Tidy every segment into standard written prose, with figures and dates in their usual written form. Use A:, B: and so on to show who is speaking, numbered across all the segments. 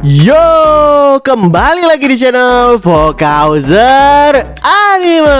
A: Yo, kembali lagi di channel Vokauser Anime.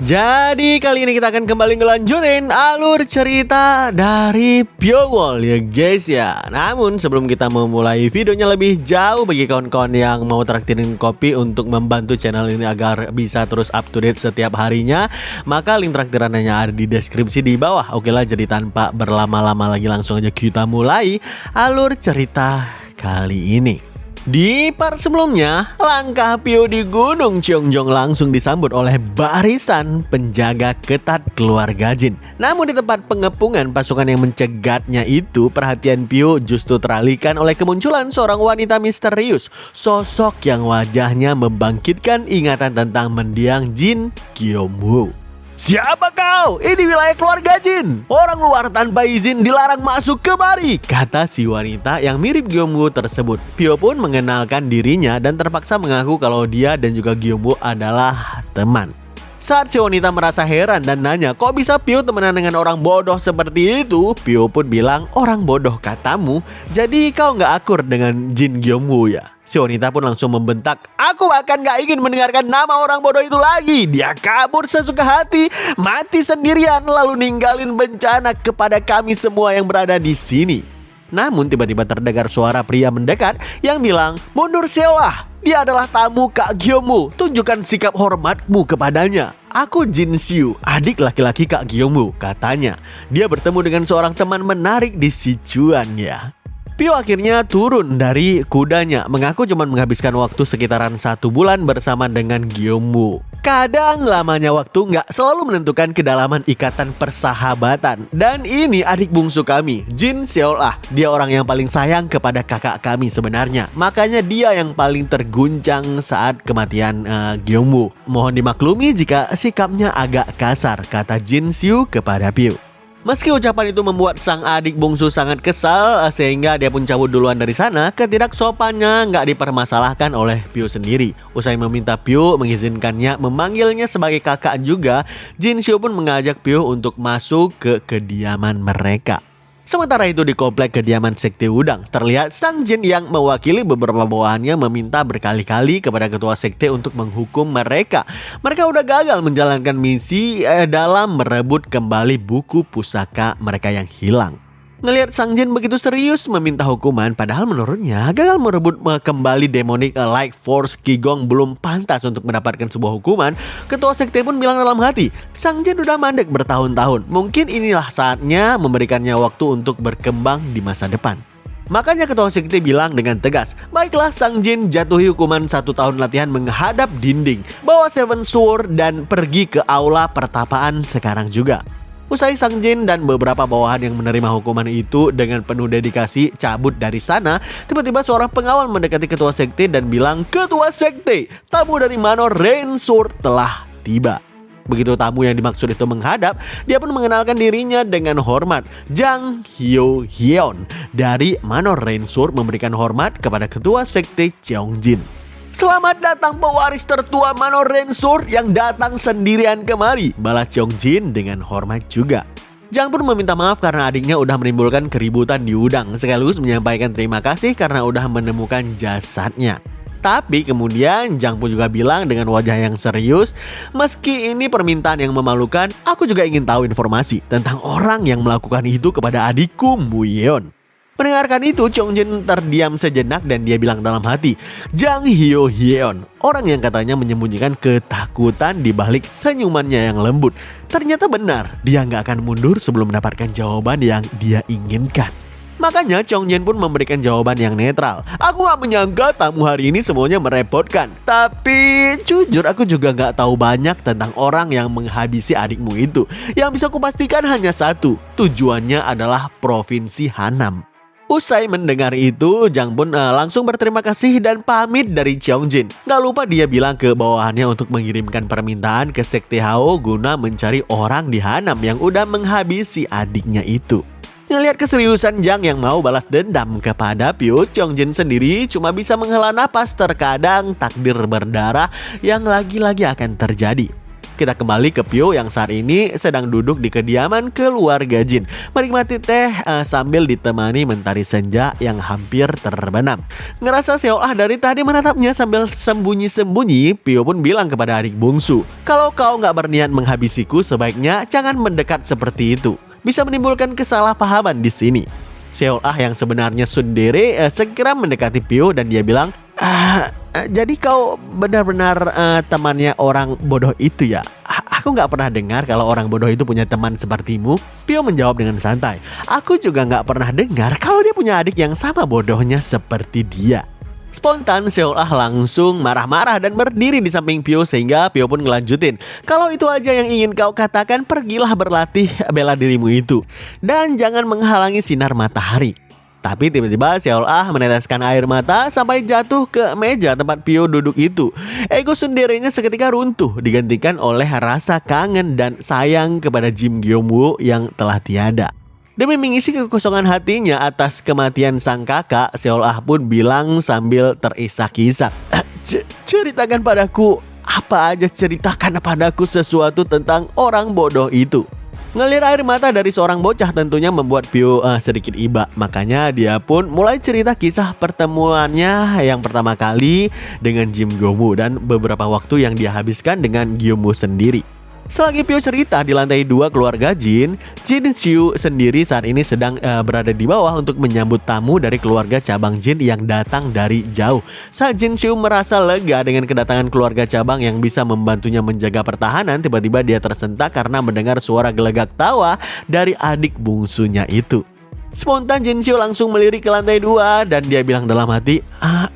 A: Jadi kali ini kita akan kembali ngelanjutin alur cerita dari Pure ya guys ya. Namun sebelum kita memulai videonya lebih jauh, bagi kawan-kawan yang mau traktirin kopi untuk membantu channel ini agar bisa terus up to date setiap harinya, maka link traktirannya ada di deskripsi di bawah. Oke lah, jadi tanpa berlama-lama lagi langsung aja kita mulai alur cerita kali ini. Di part sebelumnya, langkah Pio di Gunung Cheongjong langsung disambut oleh barisan penjaga ketat keluarga Jin. Namun di tempat pengepungan pasukan yang mencegatnya itu, perhatian Pio justru teralihkan oleh kemunculan seorang wanita misterius. Sosok yang wajahnya membangkitkan ingatan tentang mendiang Jin Kyomwoo. "Siapa kau? Ini wilayah keluarga Jin. Orang luar tanpa izin dilarang masuk kemari," kata si wanita yang mirip Gyomwoo tersebut. Pio pun mengenalkan dirinya dan terpaksa mengaku kalau dia dan juga Gyomwoo adalah teman. Saat si wanita merasa heran dan nanya, "Kok bisa Pio temenan dengan orang bodoh seperti itu?" Pio pun bilang, "Orang bodoh katamu? Jadi kau nggak akur dengan Jin Gyomwoo ya?" Si wanita pun langsung membentak, "Aku bahkan gak ingin mendengarkan nama orang bodoh itu lagi. Dia kabur sesuka hati, mati sendirian, lalu ninggalin bencana kepada kami semua yang berada di sini." Namun tiba-tiba terdengar suara pria mendekat yang bilang, "Mundur seolah, dia adalah tamu Kak Gyomwoo. Tunjukkan sikap hormatmu kepadanya." "Aku Jin Siu, adik laki-laki Kak Gyomwoo," katanya. Dia bertemu dengan seorang teman menarik di Sichuan ya. Pio akhirnya turun dari kudanya, mengaku cuma menghabiskan waktu sekitaran 1 bulan bersama dengan Gyomwoo. Kadang lamanya waktu nggak selalu menentukan kedalaman ikatan persahabatan. Dan ini adik bungsu kami, Jin Seolah. Dia orang yang paling sayang kepada kakak kami sebenarnya. Makanya dia yang paling terguncang saat kematian Gyomwoo. Mohon dimaklumi jika sikapnya agak kasar, kata Jin Siu kepada Pio. Meski ucapan itu membuat sang adik bungsu sangat kesal, sehingga dia pun cabut duluan dari sana, ketidaksopannya nggak dipermasalahkan oleh Pio sendiri. Usai meminta Pio mengizinkannya memanggilnya sebagai kakak juga, Jin Siu pun mengajak Pio untuk masuk ke kediaman mereka. Sementara itu di komplek kediaman Sekte Udang, terlihat Sang Jin yang mewakili beberapa bawahannya meminta berkali-kali kepada ketua sekte untuk menghukum mereka. Mereka udah gagal menjalankan misi dalam merebut kembali buku pusaka mereka yang hilang. Ngelihat Sang Jin begitu serius meminta hukuman, padahal menurutnya gagal merebut kembali demonic life force Qigong belum pantas untuk mendapatkan sebuah hukuman. Ketua sekte pun bilang dalam hati, Sang Jin udah mandek bertahun-tahun, mungkin inilah saatnya memberikannya waktu untuk berkembang di masa depan. Makanya ketua sekte bilang dengan tegas, "Baiklah Sang Jin, jatuhi hukuman 1 tahun latihan menghadap dinding, bawa Seven Sword dan pergi ke aula pertapaan sekarang juga." Usai Sang Jin dan beberapa bawahan yang menerima hukuman itu dengan penuh dedikasi cabut dari sana, tiba-tiba seorang pengawal mendekati ketua sekte dan bilang, "Ketua sekte, tamu dari Manor Rain Sword telah tiba." Begitu tamu yang dimaksud itu menghadap, dia pun mengenalkan dirinya dengan hormat. Jang Hyo Hyeon dari Manor Rain Sword memberikan hormat kepada ketua sekte Cheongjin. "Selamat datang pewaris tertua Manor Rain Sword yang datang sendirian kemari," balas Cheongjin dengan hormat juga. Jang pun meminta maaf karena adiknya udah menimbulkan keributan di Udang, sekaligus menyampaikan terima kasih karena udah menemukan jasadnya. Tapi kemudian Jang pun juga bilang dengan wajah yang serius, "Meski ini permintaan yang memalukan, aku juga ingin tahu informasi tentang orang yang melakukan itu kepada adikku Mu Yeon." Mendengarkan itu, Cheongjin terdiam sejenak dan dia bilang dalam hati, "Jang Hyo Hyeon, orang yang katanya menyembunyikan ketakutan di balik senyumannya yang lembut. Ternyata benar, dia nggak akan mundur sebelum mendapatkan jawaban yang dia inginkan." Makanya Cheongjin pun memberikan jawaban yang netral. "Aku gak menyangka tamu hari ini semuanya merepotkan. Tapi jujur aku juga gak tahu banyak tentang orang yang menghabisi adikmu itu. Yang bisa kupastikan hanya satu, tujuannya adalah Provinsi Hanam." Usai mendengar itu, Jang pun langsung berterima kasih dan pamit dari Cheongjin. Gak lupa dia bilang ke bawahannya untuk mengirimkan permintaan ke Sekte Hao guna mencari orang di Hanam yang udah menghabisi adiknya itu. Ngelihat keseriusan Jang yang mau balas dendam kepada Pio, Cheongjin sendiri cuma bisa menghela napas. Terkadang takdir berdarah yang lagi-lagi akan terjadi. Kita kembali ke Pyo yang saat ini sedang duduk di kediaman keluarga Jin, menikmati teh sambil ditemani mentari senja yang hampir terbenam. Ngerasa Seolah dari tadi menatapnya sambil sembunyi-sembunyi, Pyo pun bilang kepada adik bungsu, "Kalau kau nggak berniat menghabisiku, sebaiknya jangan mendekat seperti itu. Bisa menimbulkan kesalahpahaman di sini." Seolah yang sebenarnya tsundere segera mendekati Pyo dan dia bilang, "Jadi kau benar-benar temannya orang bodoh itu ya? Aku nggak pernah dengar kalau orang bodoh itu punya teman sepertimu." Pyo menjawab dengan santai, "Aku juga nggak pernah dengar kalau dia punya adik yang sama bodohnya seperti dia." Spontan Seolah langsung marah-marah dan berdiri di samping Pyo sehingga Pyo pun ngelanjutin, "Kalau itu aja yang ingin kau katakan, pergilah berlatih bela dirimu itu. Dan jangan menghalangi sinar matahari." Tapi tiba-tiba Seolah meneteskan air mata sampai jatuh ke meja tempat Pyo duduk itu. Ego sunderenya seketika runtuh, digantikan oleh rasa kangen dan sayang kepada Jim Gyeom-woo yang telah tiada. Demi mengisi kekosongan hatinya atas kematian sang kakak, Seolah pun bilang sambil terisak-isak, "Ceritakan padaku, apa aja ceritakan padaku sesuatu tentang orang bodoh itu." Ngelir air mata dari seorang bocah tentunya membuat Pyo sedikit iba. Makanya dia pun mulai cerita kisah pertemuannya yang pertama kali dengan Jim Gyeom-woo dan beberapa waktu yang dia habiskan dengan Gyeom-woo sendiri. Selagi Pyo cerita di lantai 2 keluarga Jin, Jin Soo sendiri saat ini sedang berada di bawah untuk menyambut tamu dari keluarga cabang Jin yang datang dari jauh. Saat Jin Soo merasa lega dengan kedatangan keluarga cabang yang bisa membantunya menjaga pertahanan, tiba-tiba dia tersentak karena mendengar suara gelegak tawa dari adik bungsunya itu. Spontan Jin Soo langsung melirik ke lantai 2 dan dia bilang dalam hati,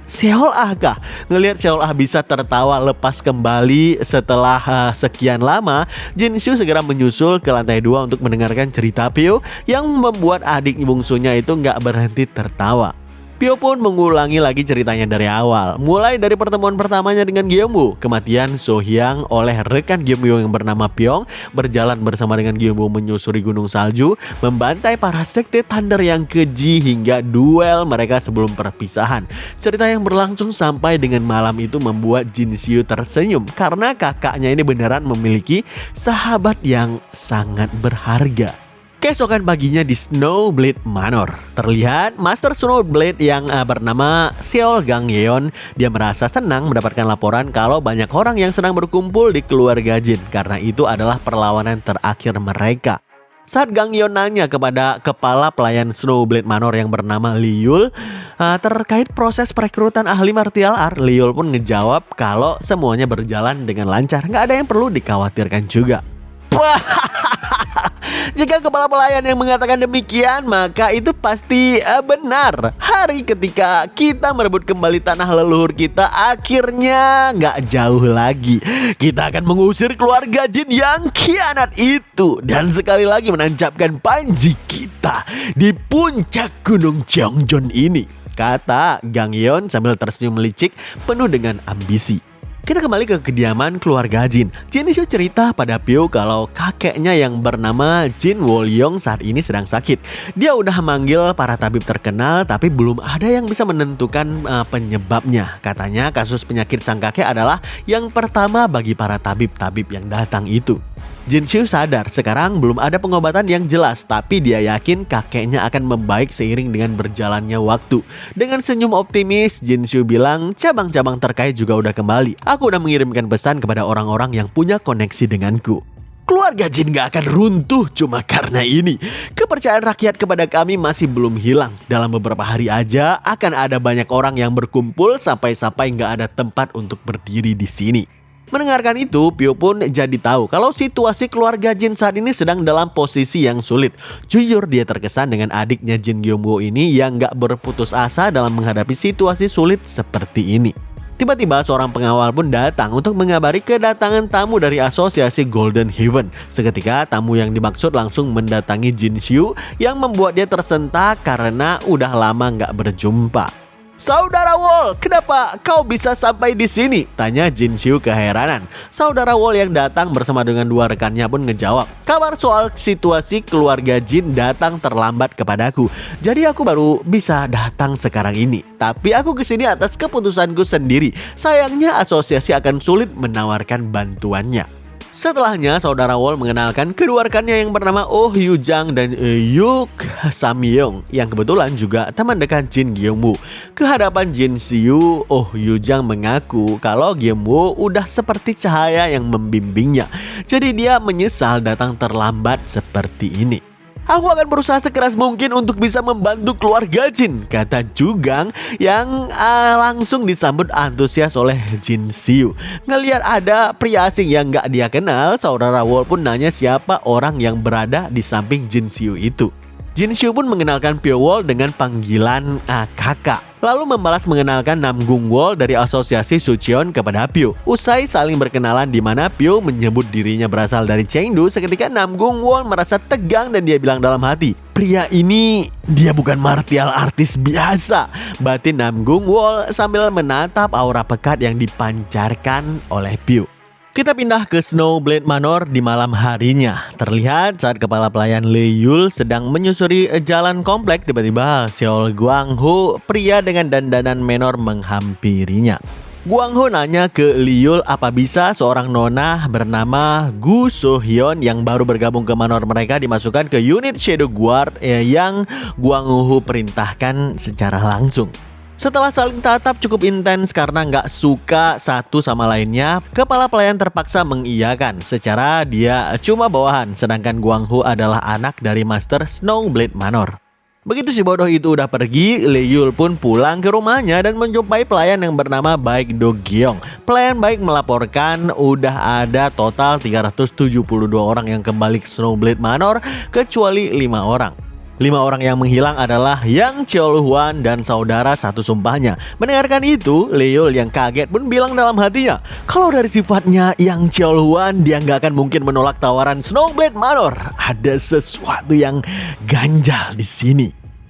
A: "Seolah kah?" Ngelihat Seolah bisa tertawa lepas kembali setelah sekian lama, Jin Soo segera menyusul ke lantai 2 untuk mendengarkan cerita Pyo yang membuat adik bungsunya itu nggak berhenti tertawa. Pyo pun mengulangi lagi ceritanya dari awal, mulai dari pertemuan pertamanya dengan Gyeom-woo, kematian So Hyang oleh rekan Gyeom-woo yang bernama Pyong, berjalan bersama dengan Gyeom-woo menyusuri gunung salju, membantai para sekte Thunder yang keji hingga duel mereka sebelum perpisahan. Cerita yang berlangsung sampai dengan malam itu membuat Jin Soo tersenyum karena kakaknya ini beneran memiliki sahabat yang sangat berharga. Keesokan paginya di Snowblade Manor, terlihat Master Snowblade yang bernama Seol Gang Yeon. Dia merasa senang mendapatkan laporan kalau banyak orang yang sedang berkumpul di keluarga Jin, karena itu adalah perlawanan terakhir mereka. Saat Gang Yeon nanya kepada kepala pelayan Snowblade Manor yang bernama Liul terkait proses perekrutan ahli martial art, Liul pun ngejawab kalau semuanya berjalan dengan lancar, nggak ada yang perlu dikhawatirkan juga. Jika kepala pelayan yang mengatakan demikian, maka itu pasti benar. Hari ketika kita merebut kembali tanah leluhur kita akhirnya nggak jauh lagi. Kita akan mengusir keluarga Jin yang khianat itu dan sekali lagi menancapkan panji kita di puncak gunung Jeongjeon ini, kata Gang Yeon sambil tersenyum melicik penuh dengan ambisi. Kita kembali ke kediaman keluarga Jin. Jin Soo cerita pada Pyo kalau kakeknya yang bernama Jin Wol-yong saat ini sedang sakit. Dia udah manggil para tabib terkenal tapi belum ada yang bisa menentukan penyebabnya. Katanya kasus penyakit sang kakek adalah yang pertama bagi para tabib-tabib yang datang itu. Jin Soo sadar sekarang belum ada pengobatan yang jelas, tapi dia yakin kakeknya akan membaik seiring dengan berjalannya waktu. Dengan senyum optimis, Jin Soo bilang cabang-cabang terkait juga udah kembali. Aku udah mengirimkan pesan kepada orang-orang yang punya koneksi denganku. Keluarga Jin gak akan runtuh cuma karena ini. Kepercayaan rakyat kepada kami masih belum hilang. Dalam beberapa hari aja akan ada banyak orang yang berkumpul sampai-sampai gak ada tempat untuk berdiri di sini. Mendengarkan itu, Pyo pun jadi tahu kalau situasi keluarga Jin saat ini sedang dalam posisi yang sulit. Jujur dia terkesan dengan adiknya Jin Gyeom-woo ini yang gak berputus asa dalam menghadapi situasi sulit seperti ini. Tiba-tiba seorang pengawal pun datang untuk mengabari kedatangan tamu dari asosiasi Golden Heaven. Seketika tamu yang dimaksud langsung mendatangi Jin Soo yang membuat dia tersentak karena udah lama gak berjumpa. "Saudara Wol, kenapa kau bisa sampai di sini?" tanya Jin Soo keheranan. Saudara Wol yang datang bersama dengan dua rekannya pun ngejawab, "Kabar soal situasi keluarga Jin datang terlambat kepadaku. Jadi aku baru bisa datang sekarang ini. Tapi aku kesini atas keputusanku sendiri. Sayangnya asosiasi akan sulit menawarkan bantuannya." Setelahnya, saudara Wol mengenalkan kedua rekannya yang bernama Oh Yoo Jang dan Yuk Samyong yang kebetulan juga teman dekat Jin Gyung-woo. Kehadapan Jin Siyu, Oh Yoo Jang mengaku kalau Gyung-woo udah seperti cahaya yang membimbingnya. Jadi dia menyesal datang terlambat seperti ini. Aku akan berusaha sekeras mungkin untuk bisa membantu keluarga Jin, kata Jugang yang langsung disambut antusias oleh Jin Siyu. Ngelihat ada pria asing yang gak dia kenal, saudara Wol pun nanya siapa orang yang berada di samping Jin Siyu itu. Jin Siyu pun mengenalkan Pyo Wol dengan panggilan kakak. Lalu membalas mengenalkan Nam Gung Wol dari asosiasi Sucheon kepada Pyo. Usai saling berkenalan di mana Pyo menyebut dirinya berasal dari Chengdu, seketika Nam Gung Wol merasa tegang dan dia bilang dalam hati, pria ini dia bukan martial artis biasa. Batin Nam Gung Wol sambil menatap aura pekat yang dipancarkan oleh Pyo. Kita pindah ke Snowblade Manor di malam harinya. Terlihat saat kepala pelayan Lee Yul sedang menyusuri jalan komplek, tiba-tiba Seol Gwang-ho, pria dengan dandanan menor, menghampirinya. Gwang-ho nanya ke Lee Yul apa bisa seorang nona bernama Gu So-hyun yang baru bergabung ke manor mereka dimasukkan ke unit Shadow Guard yang Gwang-ho perintahkan secara langsung. Setelah saling tatap cukup intens karena nggak suka satu sama lainnya, kepala pelayan terpaksa mengiyakan secara dia cuma bawahan, sedangkan Gwang-ho adalah anak dari Master Snowblade Manor. Begitu si bodoh itu udah pergi, Lee Yul pun pulang ke rumahnya dan menjumpai pelayan yang bernama Baek Do Gyeong. Pelayan Baek melaporkan udah ada total 372 orang yang kembali ke Snowblade Manor kecuali 5 orang. 5 orang yang menghilang adalah Yang Cheol Hwan dan saudara satu sumpahnya. Mendengarkan itu, Lee Yul yang kaget pun bilang dalam hatinya, kalau dari sifatnya Yang Cheol Hwan, dia nggak akan mungkin menolak tawaran Snowblade Manor. Ada sesuatu yang ganjal di sini.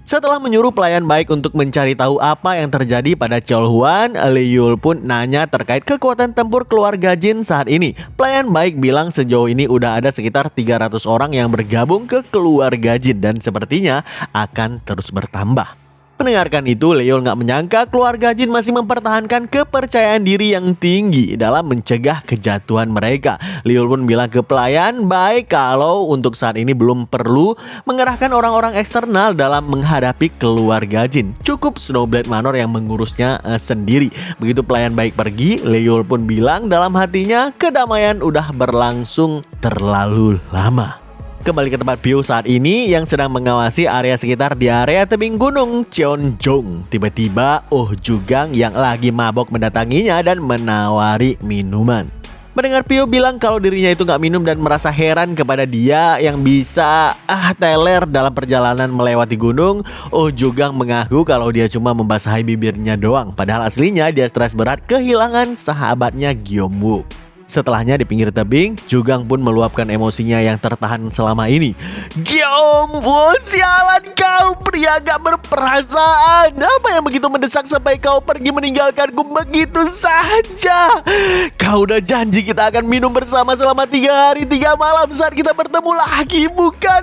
A: Setelah menyuruh pelayan Baek untuk mencari tahu apa yang terjadi pada Cheol Hwan, Lee Yul pun nanya terkait kekuatan tempur keluarga Jin saat ini. Pelayan Baek bilang sejauh ini udah ada sekitar 300 orang yang bergabung ke keluarga Jin dan sepertinya akan terus bertambah. Mendengarkan itu, Lee Yul nggak menyangka keluarga Jin masih mempertahankan kepercayaan diri yang tinggi dalam mencegah kejatuhan mereka. Lee Yul pun bilang ke pelayan Baek kalau untuk saat ini belum perlu mengerahkan orang-orang eksternal dalam menghadapi keluarga Jin. Cukup Snowblade Manor yang mengurusnya sendiri. Begitu pelayan Baek pergi, Lee Yul pun bilang dalam hatinya kedamaian udah berlangsung terlalu lama. Kembali ke tempat Pyo saat ini yang sedang mengawasi area sekitar di area tebing gunung Cheonjong. Tiba-tiba Oh Jugang yang lagi mabok mendatanginya dan menawari minuman. Mendengar Pyo bilang kalau dirinya itu gak minum dan merasa heran kepada dia yang bisa teler dalam perjalanan melewati gunung, Oh Jugang mengaku kalau dia cuma membasahi bibirnya doang. Padahal aslinya dia stres berat kehilangan sahabatnya Gyung-woo. Setelahnya di pinggir tebing, Jugang pun meluapkan emosinya yang tertahan selama ini. Gyung-woo, sialan kau, pria gak berperasaan. Apa yang begitu mendesak sampai kau pergi meninggalkanku begitu saja? Kau udah janji kita akan minum bersama selama 3 hari 3 malam saat kita bertemu lagi, bukan?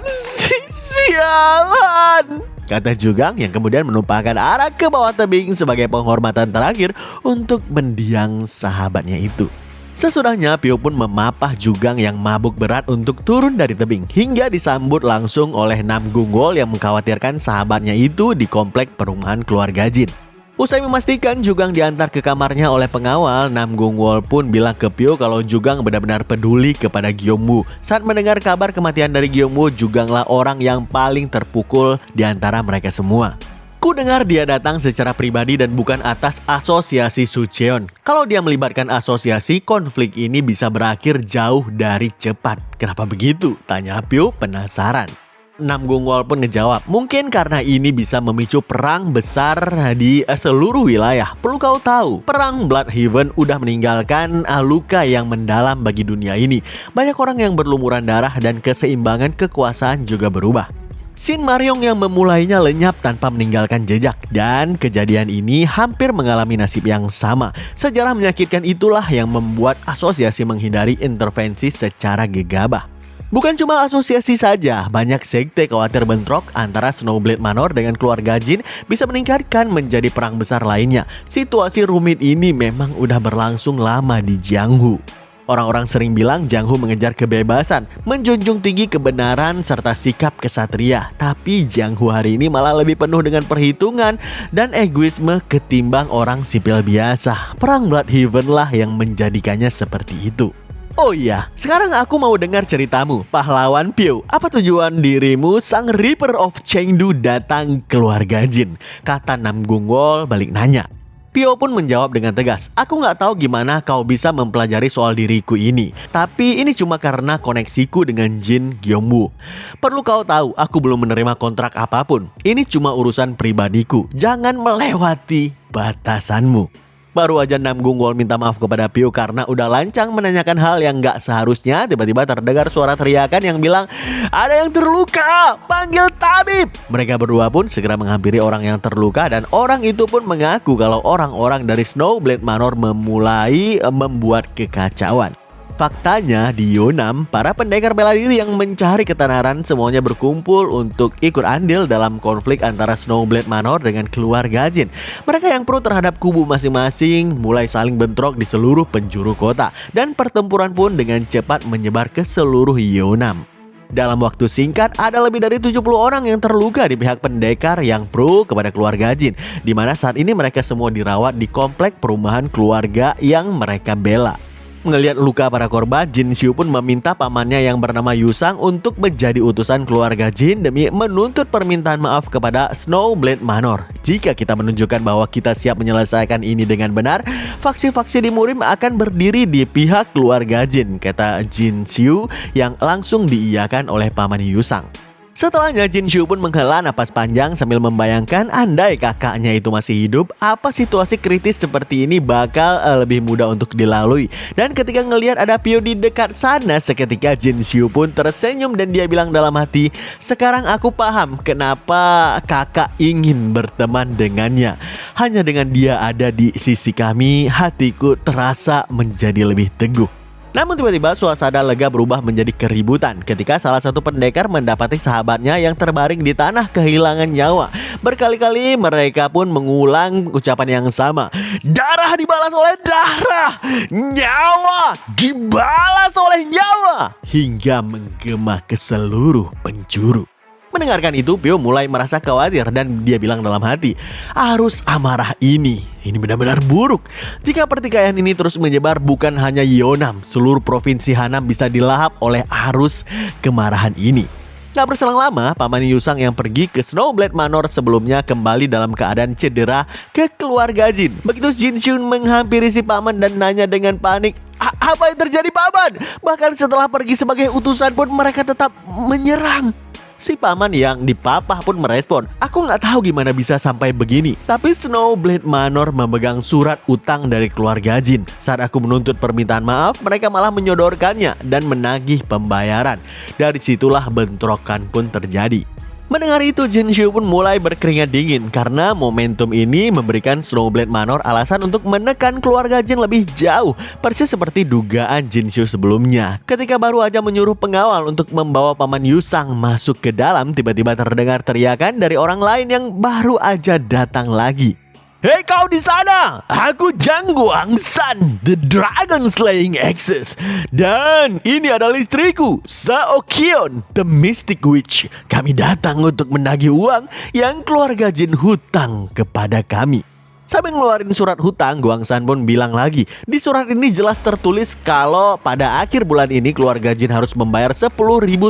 A: Sialan, kata Jugang yang kemudian menumpahkan arah ke bawah tebing sebagai penghormatan terakhir untuk mendiang sahabatnya itu. Sesudahnya, Pyo pun memapah Jugang yang mabuk berat untuk turun dari tebing hingga disambut langsung oleh Nam Gung Wol yang mengkhawatirkan sahabatnya itu di komplek perumahan keluarga Jin. Usai memastikan Jugang diantar ke kamarnya oleh pengawal, Nam Gung Wol pun bilang ke Pyo kalau Jugang benar-benar peduli kepada Gyung-woo. Saat mendengar kabar kematian dari Gyung-woo, Juganglah orang yang paling terpukul di antara mereka semua. Ku dengar dia datang secara pribadi dan bukan atas asosiasi Sucheon. Kalau dia melibatkan asosiasi, konflik ini bisa berakhir jauh dari cepat. Kenapa begitu? Tanya Pyo penasaran. Nam Gung Wol pun ngejawab, mungkin karena ini bisa memicu perang besar di seluruh wilayah. Perlu kau tahu, perang Bloodhaven udah meninggalkan luka yang mendalam bagi dunia ini. Banyak orang yang berlumuran darah dan keseimbangan kekuasaan juga berubah. Shin Maryong yang memulainya lenyap tanpa meninggalkan jejak, dan kejadian ini hampir mengalami nasib yang sama. Sejarah menyakitkan itulah yang membuat asosiasi menghindari intervensi secara gegabah. Bukan cuma asosiasi saja, banyak sekte khawatir bentrok antara Snowblade Manor dengan keluarga Jin bisa meningkatkan menjadi perang besar lainnya. Situasi rumit ini memang udah berlangsung lama di Jianghu. Orang-orang sering bilang Jiang Hu mengejar kebebasan, menjunjung tinggi kebenaran serta sikap kesatria. Tapi Jiang Hu hari ini malah lebih penuh dengan perhitungan dan egoisme ketimbang orang sipil biasa. Perang Bloodhaven lah yang menjadikannya seperti itu. Oh iya, sekarang aku mau dengar ceritamu, pahlawan Piu. Apa tujuan dirimu sang Reaper of Chengdu datang keluarga Jin? Kata Nam Gungwol balik nanya. Pio pun menjawab dengan tegas, aku nggak tahu gimana kau bisa mempelajari soal diriku ini. Tapi ini cuma karena koneksiku dengan Jin Gyeongbu. Perlu kau tahu, aku belum menerima kontrak apapun. Ini cuma urusan pribadiku. Jangan melewati batasanmu. Baru aja Nam Gungwol minta maaf kepada Pio karena udah lancang menanyakan hal yang gak seharusnya. Tiba-tiba terdengar suara teriakan yang bilang, ada yang terluka, panggil tabib. Mereka berdua pun segera menghampiri orang yang terluka dan orang itu pun mengaku kalau orang-orang dari Snowblade Manor memulai membuat kekacauan. Faktanya di Yonam, para pendekar bela diri yang mencari ketenaran semuanya berkumpul untuk ikut andil dalam konflik antara Snowblade Manor dengan keluarga Jin. Mereka yang pro terhadap kubu masing-masing mulai saling bentrok di seluruh penjuru kota dan pertempuran pun dengan cepat menyebar ke seluruh Yonam. Dalam waktu singkat, ada lebih dari 70 orang yang terluka di pihak pendekar yang pro kepada keluarga Jin, di mana saat ini mereka semua dirawat di komplek perumahan keluarga yang mereka bela. Melihat luka para korban, Jin Xiu pun meminta pamannya yang bernama Yusang untuk menjadi utusan keluarga Jin demi menuntut permintaan maaf kepada Snowblade Manor. Jika kita menunjukkan bahwa kita siap menyelesaikan ini dengan benar, faksi-faksi di Murim akan berdiri di pihak keluarga Jin, kata Jin Xiu yang langsung diiyakan oleh paman Yusang. Setelahnya Jin Xiu pun menghela napas panjang sambil membayangkan andai kakaknya itu masih hidup, apa situasi kritis seperti ini bakal lebih mudah untuk dilalui. Dan ketika ngelihat ada Pio di dekat sana, seketika Jin Xiu pun tersenyum dan dia bilang dalam hati, sekarang aku paham kenapa kakak ingin berteman dengannya. Hanya dengan dia ada di sisi kami, hatiku terasa menjadi lebih teguh. Namun tiba-tiba suasana lega berubah menjadi keributan ketika salah satu pendekar mendapati sahabatnya yang terbaring di tanah kehilangan nyawa. Berkali-kali mereka pun mengulang ucapan yang sama. Darah dibalas oleh darah, nyawa dibalas oleh nyawa, hingga menggema ke seluruh penjuru. Mendengarkan itu, Pio mulai merasa khawatir dan dia bilang dalam hati, arus amarah ini benar-benar buruk. Jika pertikaian ini terus menyebar, bukan hanya Yonam, seluruh provinsi Hanam bisa dilahap oleh arus kemarahan ini. Gak berselang lama, paman Yusang yang pergi ke Snowblade Manor sebelumnya kembali dalam keadaan cedera ke keluarga Jin. Begitu Jin Xiu menghampiri si paman dan nanya dengan panik, apa yang terjadi paman? Bahkan setelah pergi sebagai utusan pun mereka tetap menyerang. Si paman yang dipapah pun merespon, aku nggak tahu gimana bisa sampai begini. Tapi Snowblade Manor memegang surat utang dari keluarga Jin. Saat aku menuntut permintaan maaf, mereka malah menyodorkannya dan menagih pembayaran. Dari situlah bentrokan pun terjadi. Mendengar itu, Jin Xiu pun mulai berkeringat dingin karena momentum ini memberikan Snowblade Manor alasan untuk menekan keluarga Jin lebih jauh, persis seperti dugaan Jin Xiu sebelumnya. Ketika baru aja menyuruh pengawal untuk membawa paman Yusang masuk ke dalam, tiba-tiba terdengar teriakan dari orang lain yang baru aja datang lagi. Hei kau di sana, aku Zhang Guangsan, the Dragon Slaying Axis. Dan ini adalah istriku, Sao Qion, the Mystic Witch. Kami datang untuk menagih uang yang keluarga Jin hutang kepada kami. Sambil ngeluarin surat hutang, Guangsan pun bilang lagi, di surat ini jelas tertulis kalau pada akhir bulan ini keluarga Jin harus membayar 10.000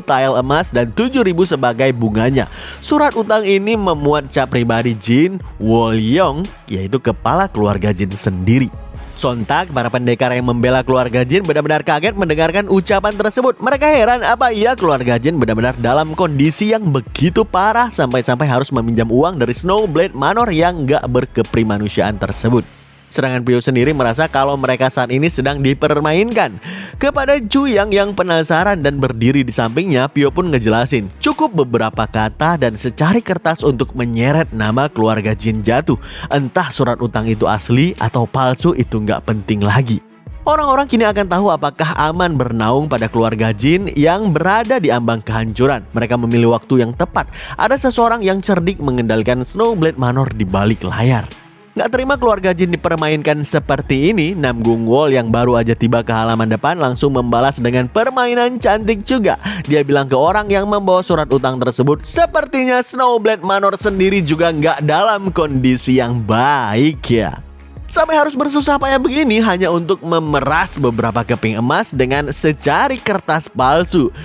A: tile emas dan 7.000 sebagai bunganya. Surat utang ini memuat cap pribadi Jin Wolyong, yaitu kepala keluarga Jin sendiri. Sontak, para pendekar yang membela keluarga Jin benar-benar kaget mendengarkan ucapan tersebut. Mereka heran apa iya keluarga Jin benar-benar dalam kondisi yang begitu parah sampai-sampai harus meminjam uang dari Snowblade Manor yang gak berkeprimanusiaan tersebut. Sedangkan Pio sendiri merasa kalau mereka saat ini sedang dipermainkan. Kepada Juyang yang penasaran dan berdiri di sampingnya, Pio pun ngejelasin cukup beberapa kata dan secari kertas untuk menyeret nama keluarga Jin jatuh. Entah surat utang itu asli atau palsu itu nggak penting lagi. Orang-orang kini akan tahu apakah aman bernaung pada keluarga Jin yang berada di ambang kehancuran. Mereka memilih waktu yang tepat. Ada seseorang yang cerdik mengendalikan Snowblade Manor di balik layar. Nggak terima keluarga Jin dipermainkan seperti ini, Nam Gungwol yang baru aja tiba ke halaman depan langsung membalas dengan permainan cantik juga. Dia bilang ke orang yang membawa surat utang tersebut, sepertinya Snowblade Manor sendiri juga nggak dalam kondisi yang baik ya. Sampai harus bersusah payah begini hanya untuk memeras beberapa keping emas dengan secari kertas palsu.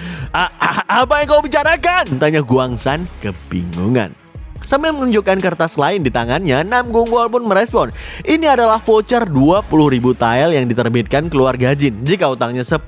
A: Apa yang kau bicarakan? Tanya Guangsan kebingungan. Sambil menunjukkan kertas lain di tangannya, Nam Gungwol pun merespon, ini adalah voucher 20.000 tile yang diterbitkan keluarga Jin. Jika utangnya 10.000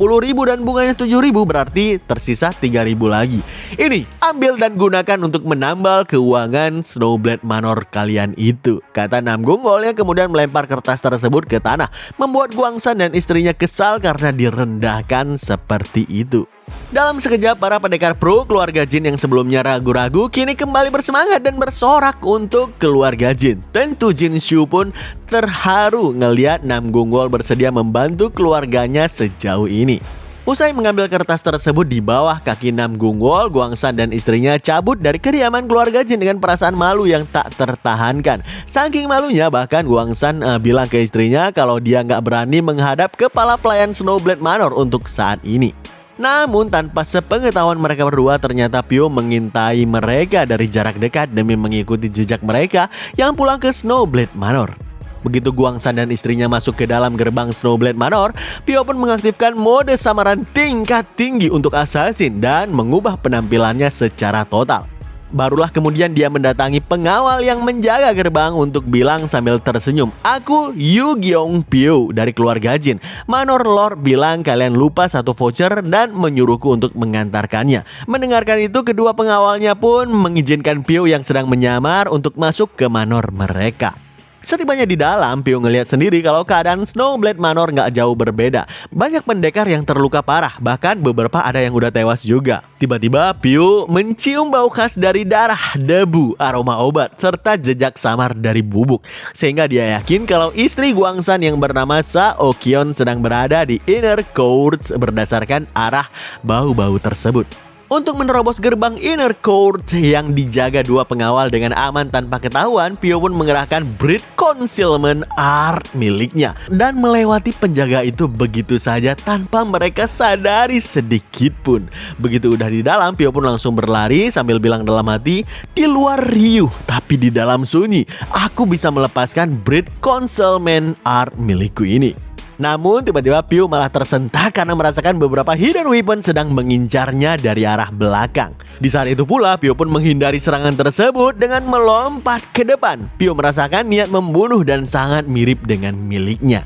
A: dan bunganya 7.000 berarti tersisa 3.000 lagi. Ini ambil dan gunakan untuk menambal keuangan Snowblade Manor kalian itu, kata Nam Gungwol yang kemudian melempar kertas tersebut ke tanah, membuat Guangsan dan istrinya kesal karena direndahkan seperti itu. Dalam sekejap, para pendekar pro keluarga Jin yang sebelumnya ragu-ragu kini kembali bersemangat dan bersorak untuk keluarga Jin. Tentu Jin Shu pun terharu ngelihat Nam Gungwol bersedia membantu keluarganya sejauh ini. Usai mengambil kertas tersebut di bawah kaki Nam Gungwol, Guangsan dan istrinya cabut dari kediaman keluarga Jin dengan perasaan malu yang tak tertahankan. Saking malunya bahkan Guangsan bilang ke istrinya kalau dia nggak berani menghadap kepala pelayan Snowblade Manor untuk saat ini. Namun tanpa sepengetahuan mereka berdua, ternyata Pyo mengintai mereka dari jarak dekat demi mengikuti jejak mereka yang pulang ke Snowblade Manor. Begitu Guangsan dan istrinya masuk ke dalam gerbang Snowblade Manor, Pyo pun mengaktifkan mode samaran tingkat tinggi untuk assassin dan mengubah penampilannya secara total. Barulah kemudian dia mendatangi pengawal yang menjaga gerbang untuk bilang sambil tersenyum, aku Yu Gyeong Pyo dari keluarga Jin. Manor Lord bilang kalian lupa satu voucher dan menyuruhku untuk mengantarkannya. Mendengarkan itu, kedua pengawalnya pun mengizinkan Pyo yang sedang menyamar untuk masuk ke manor mereka. Setibanya di dalam, Pyo ngelihat sendiri kalau keadaan Snowblade Manor nggak jauh berbeda. Banyak pendekar yang terluka parah, bahkan beberapa ada yang udah tewas juga. Tiba-tiba Pyo mencium bau khas dari darah, debu, aroma obat, serta jejak samar dari bubuk. Sehingga dia yakin kalau istri Guangsan yang bernama Saokyeon sedang berada di inner courts berdasarkan arah bau-bau tersebut. Untuk menerobos gerbang inner court yang dijaga dua pengawal dengan aman tanpa ketahuan, Pyo pun mengerahkan Breed Concealment Art miliknya dan melewati penjaga itu begitu saja tanpa mereka sadari sedikit pun. Begitu udah di dalam, Pyo pun langsung berlari sambil bilang dalam hati, di luar riuh tapi di dalam sunyi, aku bisa melepaskan Breed Concealment Art milikku ini. Namun tiba-tiba Pyo malah tersentak karena merasakan beberapa hidden weapon sedang mengincarnya dari arah belakang. Di saat itu pula Pyo pun menghindari serangan tersebut dengan melompat ke depan. Pyo merasakan niat membunuh dan sangat mirip dengan miliknya.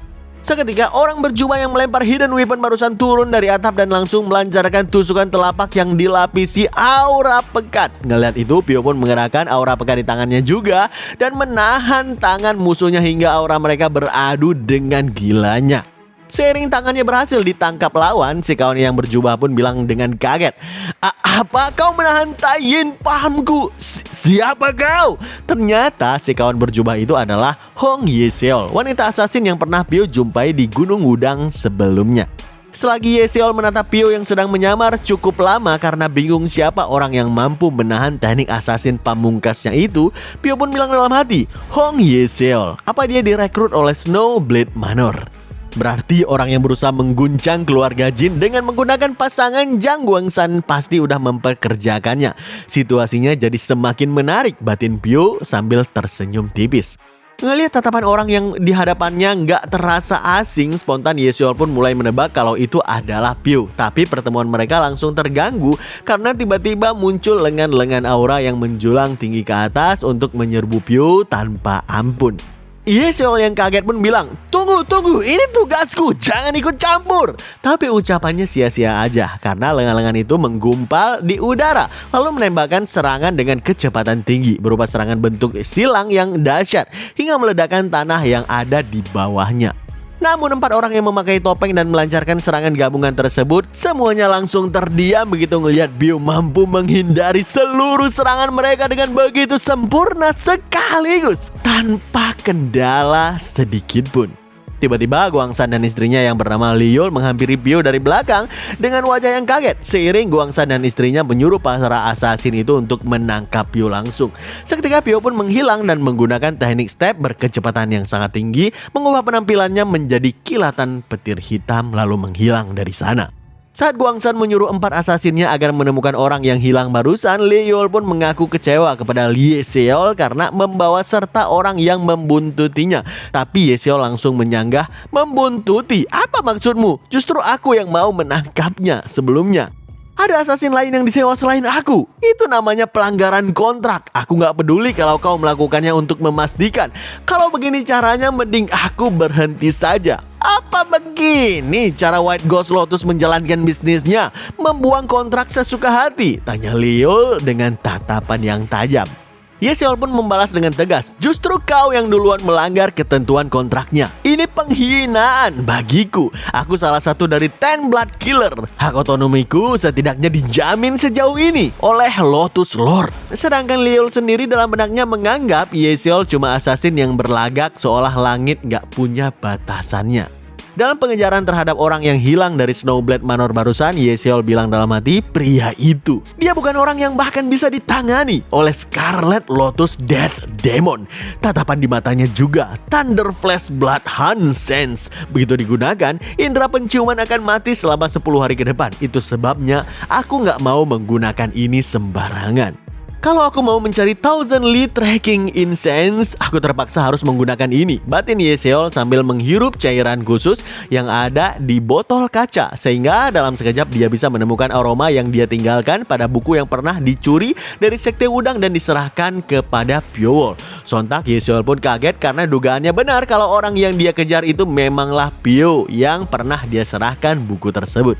A: Seketika orang berjubah yang melempar hidden weapon barusan turun dari atap dan langsung melancarkan tusukan telapak yang dilapisi aura pekat. Ngeliat itu, Pyo pun mengerahkan aura pekat di tangannya juga dan menahan tangan musuhnya hingga aura mereka beradu dengan gilanya. Seiring tangannya berhasil ditangkap lawan, si kawan yang berjubah pun bilang dengan kaget, apa kau menahan Taiyin pahamku? Siapa kau? Ternyata si kawan berjubah itu adalah Hong Yeseol, wanita assassin yang pernah Pyo jumpai di Gunung Wudang sebelumnya. Selagi Yeseol menatap Pyo yang sedang menyamar cukup lama karena bingung siapa orang yang mampu menahan teknik assassin pamungkasnya itu, Pyo pun bilang dalam hati, Hong Yeseol, apa dia direkrut oleh Snowblade Manor? Berarti orang yang berusaha mengguncang keluarga Jin dengan menggunakan pasangan Jang Guangsan pasti udah memperkerjakannya. Situasinya jadi semakin menarik, batin Pyo sambil tersenyum tipis. Ngelihat tatapan orang yang di hadapannya nggak terasa asing, spontan Yeseol pun mulai menebak kalau itu adalah Pyo. Tapi pertemuan mereka langsung terganggu karena tiba-tiba muncul lengan-lengan aura yang menjulang tinggi ke atas untuk menyerbu Pyo tanpa ampun. Yeseol yang kaget pun bilang, tunggu, ini tugasku, jangan ikut campur. Tapi ucapannya sia-sia aja karena lengan-lengan itu menggumpal di udara lalu menembakkan serangan dengan kecepatan tinggi berupa serangan bentuk silang yang dahsyat hingga meledakkan tanah yang ada di bawahnya. Namun 4 orang yang memakai topeng dan melancarkan serangan gabungan tersebut semuanya langsung terdiam begitu ngelihat Pyo mampu menghindari seluruh serangan mereka dengan begitu sempurna sekaligus tanpa kendala sedikit pun. Tiba-tiba Guangsan dan istrinya yang bernama Liul menghampiri Pio dari belakang dengan wajah yang kaget. Seiring Guangsan dan istrinya menyuruh para assassin itu untuk menangkap Pio langsung. Seketika Pio pun menghilang dan menggunakan teknik step berkecepatan yang sangat tinggi, mengubah penampilannya menjadi kilatan petir hitam lalu menghilang dari sana. Saat Guangsan menyuruh 4 asasinnya agar menemukan orang yang hilang barusan, Liul pun mengaku kecewa kepada Ye Seol karena membawa serta orang yang membuntutinya. Tapi Ye Seol langsung menyanggah, "Membuntuti? Apa maksudmu? Justru aku yang mau menangkapnya sebelumnya. Ada asasin lain yang disewa selain aku. Itu namanya pelanggaran kontrak. Aku gak peduli kalau kau melakukannya untuk memastikan. Kalau begini caranya mending aku berhenti saja." Apa begini cara White Ghost Lotus menjalankan bisnisnya? Membuang kontrak sesuka hati? Tanya Liul dengan tatapan yang tajam. Ye Seol pun membalas dengan tegas, "Justru kau yang duluan melanggar ketentuan kontraknya. Ini penghinaan bagiku. Aku salah satu dari 10 Blood Killer. Hak otonomiku setidaknya dijamin sejauh ini oleh Lotus Lord." Sedangkan Liul sendiri dalam benaknya menganggap Ye Seol cuma assassin yang berlagak seolah langit gak punya batasannya. Dalam pengejaran terhadap orang yang hilang dari Snowblade Manor barusan, Ye Seol bilang dalam hati, pria itu, dia bukan orang yang bahkan bisa ditangani oleh Scarlet Lotus Death Demon. Tatapan di matanya juga, Thunder Flash Blood Hunt Sense. Begitu digunakan, indera penciuman akan mati selama 10 hari ke depan. Itu sebabnya aku gak mau menggunakan ini sembarangan. Kalau aku mau mencari Thousand Lee Tracking Incense, aku terpaksa harus menggunakan ini, batin Ye Seol sambil menghirup cairan khusus yang ada di botol kaca. Sehingga dalam sekejap dia bisa menemukan aroma yang dia tinggalkan pada buku yang pernah dicuri dari Sekte Wudang dan diserahkan kepada Pyo Wol. Sontak Ye Seol pun kaget karena dugaannya benar kalau orang yang dia kejar itu memanglah Pyo yang pernah dia serahkan buku tersebut.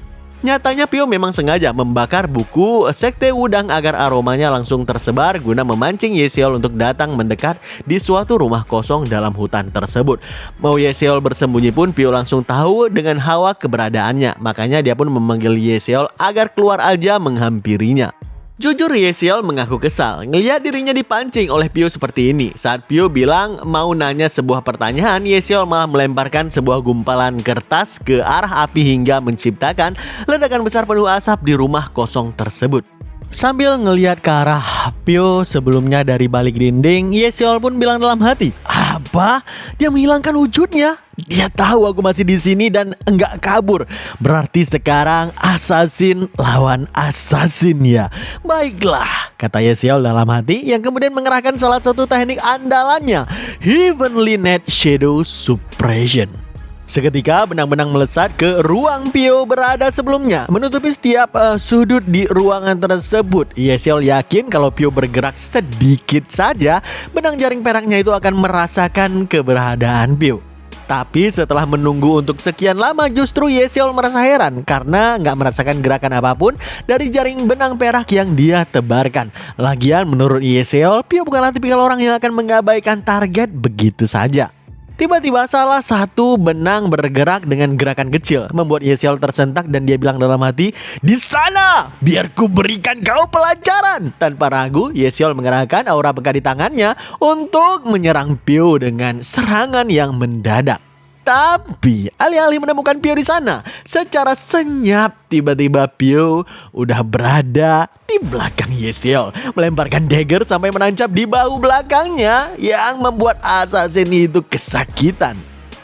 A: Nyatanya Pyo memang sengaja membakar buku Sekte Wudang agar aromanya langsung tersebar guna memancing Ye Seol untuk datang mendekat di suatu rumah kosong dalam hutan tersebut. Mau Ye Seol bersembunyi pun Pyo langsung tahu dengan hawa keberadaannya. Makanya dia pun memanggil Ye Seol agar keluar aja menghampirinya. Jujur Ye Seol mengaku kesal ngelihat dirinya dipancing oleh Pyo seperti ini. Saat Pyo bilang mau nanya sebuah pertanyaan, Ye Seol malah melemparkan sebuah gumpalan kertas ke arah api hingga menciptakan ledakan besar penuh asap di rumah kosong tersebut. Sambil ngelihat ke arah Pyo sebelumnya dari balik dinding, Ye Seol pun bilang dalam hati, "Apa? Dia menghilangkan wujudnya? Dia tahu aku masih di sini dan enggak kabur. Berarti sekarang assassin lawan assassin ya. Baiklah," kata Ye Seol dalam hati yang kemudian mengerahkan salah satu teknik andalannya, Heavenly Net Shadow Suppression. Seketika benang-benang melesat ke ruang Pyo berada sebelumnya, menutupi setiap sudut di ruangan tersebut. Ye Seol yakin kalau Pyo bergerak sedikit saja, benang jaring peraknya itu akan merasakan keberadaan Pyo. Tapi setelah menunggu untuk sekian lama, justru Ye Seol merasa heran karena nggak merasakan gerakan apapun dari jaring benang perak yang dia tebarkan. Lagian menurut Ye Seol, Pyo bukanlah tipikal orang yang akan mengabaikan target begitu saja. Tiba-tiba salah satu benang bergerak dengan gerakan kecil, membuat Ye Seol tersentak dan dia bilang dalam hati, "Di sana, biar ku berikan kau pelajaran." Tanpa ragu, Ye Seol mengerahkan aura pekat di tangannya untuk menyerang Pyo dengan serangan yang mendadak. Tapi alih-alih menemukan Pyo di sana, secara senyap tiba-tiba Pyo udah berada di belakang Ye Seol, melemparkan dagger sampai menancap di bahu belakangnya yang membuat assassin itu kesakitan.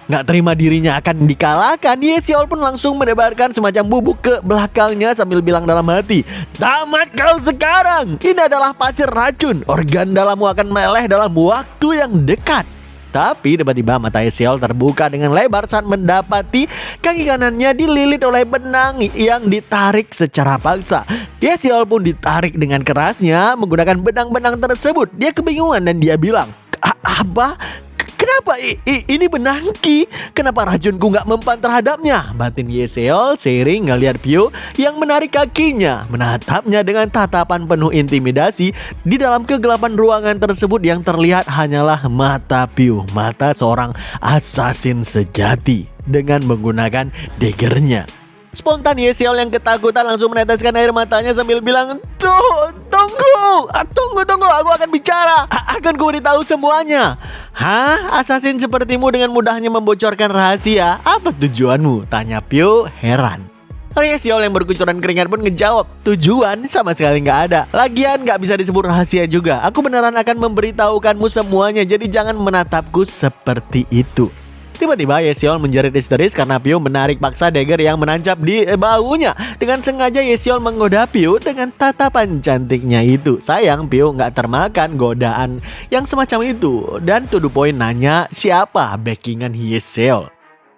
A: Gak terima dirinya akan dikalahkan, Ye Seol pun langsung menebarkan semacam bubuk ke belakangnya sambil bilang dalam hati, "Tamat kau sekarang. Ini adalah pasir racun. Organ dalammu akan meleleh dalam waktu yang dekat." Tapi tiba-tiba mata Ye Seol terbuka dengan lebar saat mendapati kaki kanannya dililit oleh benang yang ditarik secara paksa. Ye Seol pun ditarik dengan kerasnya menggunakan benang-benang tersebut. Dia kebingungan dan dia bilang, "Apa? Kenapa ini benangki? Kenapa racunku gak mempan terhadapnya?" Batin Ye Seol seiring ngeliat Pyo yang menarik kakinya, menatapnya dengan tatapan penuh intimidasi. Di dalam kegelapan ruangan tersebut yang terlihat hanyalah mata Pyo, mata seorang assassin sejati dengan menggunakan daggernya. Spontan Ye Seol yang ketakutan langsung meneteskan air matanya sambil bilang, "Tunggu, Tunggu, aku akan bicara. Akan ku beritahu semuanya. Hah? Assassin sepertimu dengan mudahnya membocorkan rahasia? Apa tujuanmu? Tanya Pio heran. Yesiol yang berkucuran keringat pun ngejawab, tujuan sama sekali nggak ada. Lagian nggak bisa disebut rahasia juga. Aku beneran akan memberitahukanmu semuanya, jadi jangan menatapku seperti itu. Tiba-tiba Yesiol menjerit histeris karena Pio menarik paksa dagger yang menancap di bahunya. Dengan sengaja Yesiol menggoda Pio dengan tatapan cantiknya itu. Sayang Pio nggak termakan godaan yang semacam itu. Dan to the point nanya siapa backingan Yesiol.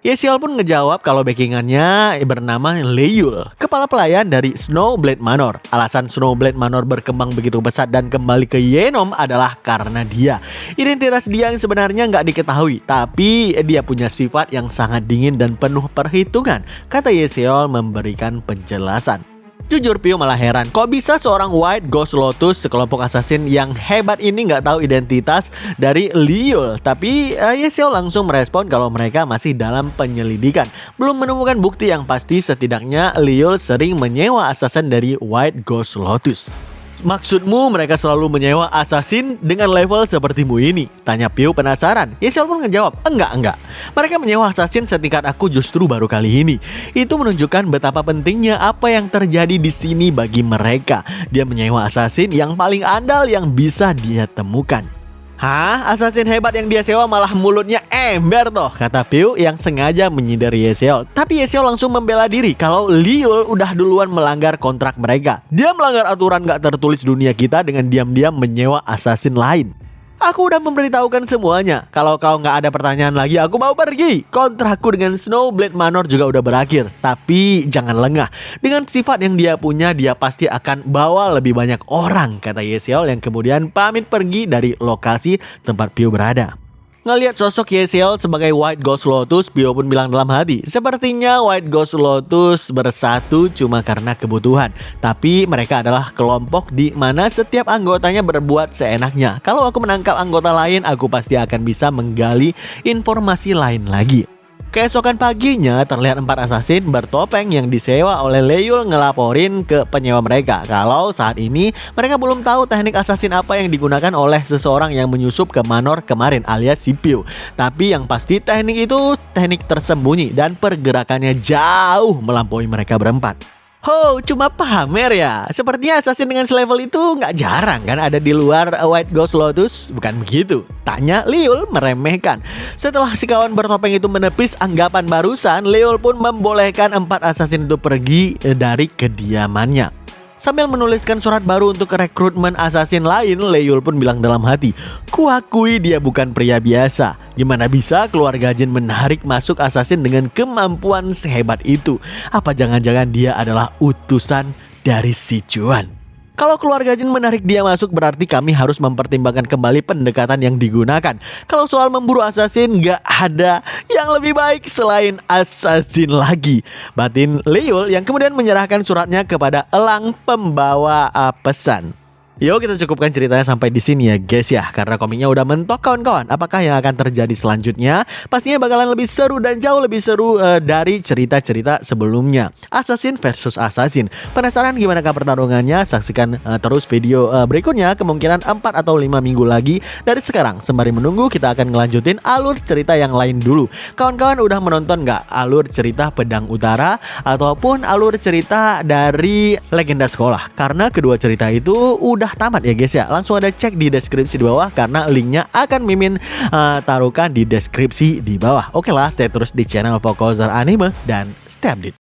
A: Yesiol pun ngejawab kalau backingannya bernama Leyul, kepala pelayan dari Snowblade Manor. Alasan Snowblade Manor berkembang begitu pesat dan kembali ke Yenom adalah karena dia. Identitas dia yang sebenarnya nggak diketahui, tapi dia punya sifat yang sangat dingin dan penuh perhitungan, kata Yesiol memberikan penjelasan. Jujur Pio malah heran, kok bisa seorang White Ghost Lotus sekelompok assassin yang hebat ini nggak tahu identitas dari Liyul. Tapi Yesiol langsung merespon kalau mereka masih dalam penyelidikan, belum menemukan bukti yang pasti. Setidaknya Liyul sering menyewa assassin dari White Ghost Lotus. Maksudmu mereka selalu menyewa assassin dengan level sepertimu ini? Tanya Pio penasaran. Yesiol pun ngejawab, enggak. Mereka menyewa assassin setingkat aku justru baru kali ini. Itu menunjukkan betapa pentingnya apa yang terjadi di sini bagi mereka. Dia menyewa assassin yang paling andal yang bisa dia temukan. Hah? Assassin hebat yang dia sewa malah mulutnya ember toh, kata Pio yang sengaja menyindir Yesiol. Tapi Yesiol langsung membela diri kalau Liyul udah duluan melanggar kontrak mereka. Dia melanggar aturan gak tertulis dunia kita dengan diam-diam menyewa assassin lain. Aku udah memberitahukan semuanya. Kalau kau nggak ada pertanyaan lagi, aku mau pergi. Kontrakku dengan Snowblade Manor juga udah berakhir. Tapi jangan lengah. Dengan sifat yang dia punya, dia pasti akan bawa lebih banyak orang, kata Yesiol yang kemudian pamit pergi dari lokasi tempat Pio berada. Ngelihat sosok Yesiol sebagai White Ghost Lotus, Pio pun bilang dalam hati, sepertinya White Ghost Lotus bersatu cuma karena kebutuhan. Tapi mereka adalah kelompok di mana setiap anggotanya berbuat seenaknya. Kalau aku menangkap anggota lain, aku pasti akan bisa menggali informasi lain lagi. Keesokan paginya terlihat 4 assassin bertopeng yang disewa oleh Leyul ngelaporin ke penyewa mereka kalau saat ini mereka belum tahu teknik assassin apa yang digunakan oleh seseorang yang menyusup ke Manor kemarin alias si Pio. Tapi yang pasti teknik itu teknik tersembunyi dan pergerakannya jauh melampaui mereka berempat. Oh, cuma pamer ya? Sepertinya assassin dengan selevel itu nggak jarang kan ada di luar White Ghost Lotus? Bukan begitu? Tanya Liyul meremehkan. Setelah si kawan bertopeng itu menepis anggapan barusan, Liyul pun membolehkan 4 assassin itu pergi dari kediamannya. Sambil menuliskan surat baru untuk rekrutmen assassin lain, Leyul pun bilang dalam hati, kuakui dia bukan pria biasa. Gimana bisa keluarga Jin menarik masuk assassin dengan kemampuan sehebat itu? Apa jangan-jangan dia adalah utusan dari si Juan? Kalau keluarga Jin menarik dia masuk berarti kami harus mempertimbangkan kembali pendekatan yang digunakan. Kalau soal memburu assassin gak ada yang lebih baik selain assassin lagi, batin Leyul yang kemudian menyerahkan suratnya kepada elang pembawa pesan. Yuk kita cukupkan ceritanya sampai di sini ya guys ya, karena komiknya udah mentok kawan-kawan. Apakah yang akan terjadi selanjutnya? Pastinya bakalan lebih seru dan jauh lebih seru dari cerita-cerita sebelumnya. Assassin versus Assassin. Penasaran gimana pertarungannya? Saksikan terus video berikutnya, kemungkinan 4 atau 5 minggu lagi dari sekarang. Sembari menunggu kita akan ngelanjutin alur cerita yang lain dulu. Kawan-kawan udah menonton nggak alur cerita Pedang Utara ataupun alur cerita dari Legenda Sekolah? Karena kedua cerita itu udah tamat ya guys ya. Langsung ada cek di deskripsi di bawah karena linknya akan Mimin taruhkan di deskripsi di bawah. Oke lah, stay terus di channel Vokozer Anime dan stay update.